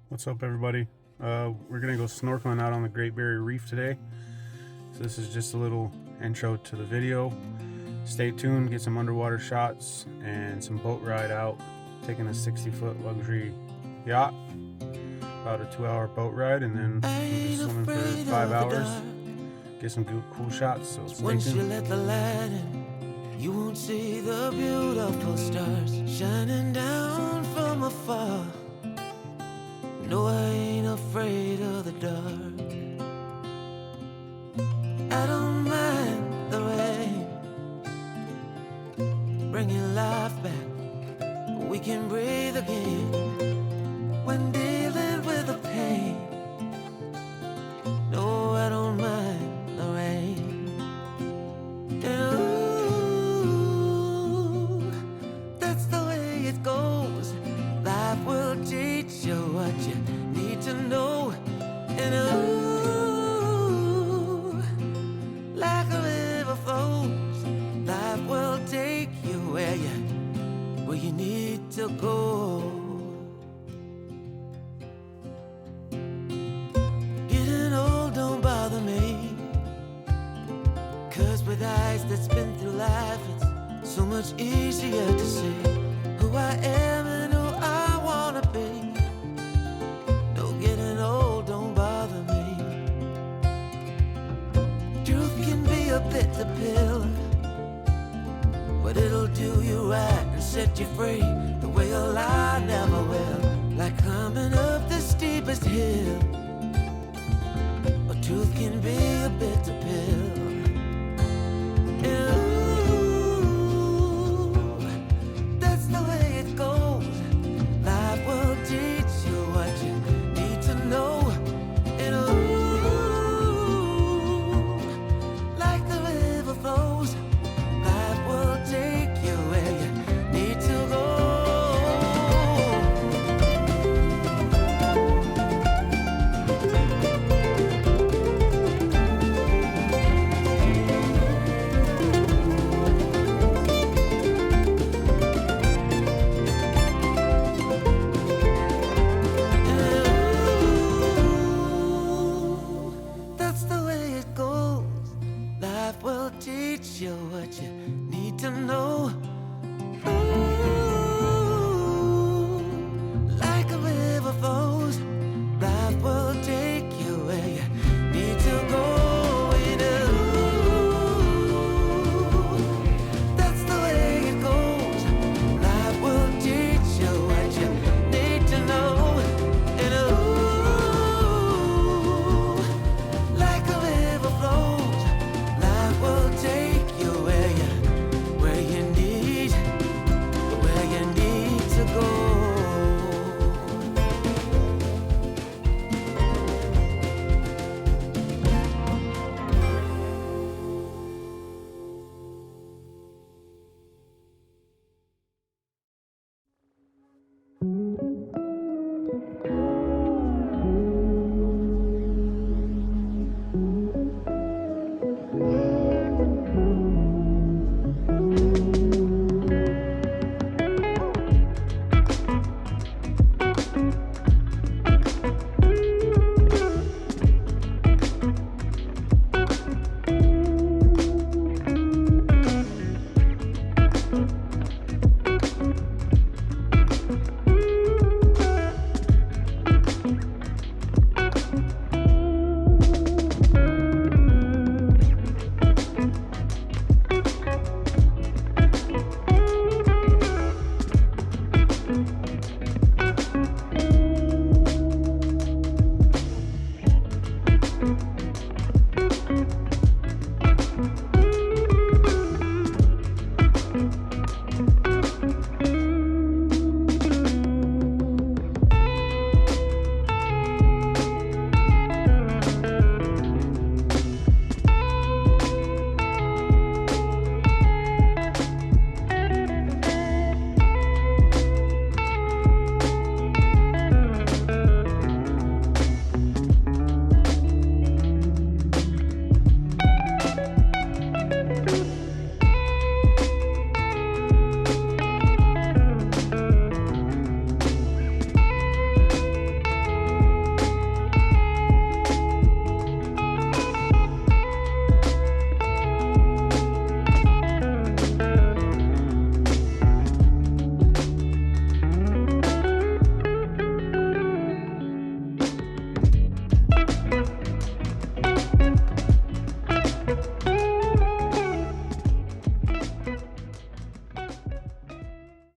What's up, everybody? We're gonna go snorkeling out on the Great Barrier Reef today. So this is just a little intro to the video. Stay tuned, get some underwater shots and some boat ride out, taking a 60-foot luxury yacht. About a 2-hour boat ride, and then we'll be swimming for 5 hours. Get some cool shots, so stay Once you tuned. let the light in, you won't see the beautiful stars shining down from afar. No, I ain't afraid of the dark. I don't mind the rain, bringing life back. We can breathe again when dealing with the pain. No, I don't mind the rain. And ooh, that's the way it goes. Life will teach you what you need to know. And ooh, like a river flows, life will take you where you need to go. Getting old don't bother me, 'cause with eyes that's been through life, it's so much easier to see who I am and who I wanna be. No, getting old don't bother me. Truth can be a bitter pill, but it'll do you right and set you free the way a lie never will. Like climbing up the steepest hill. But truth can be a bitter pill.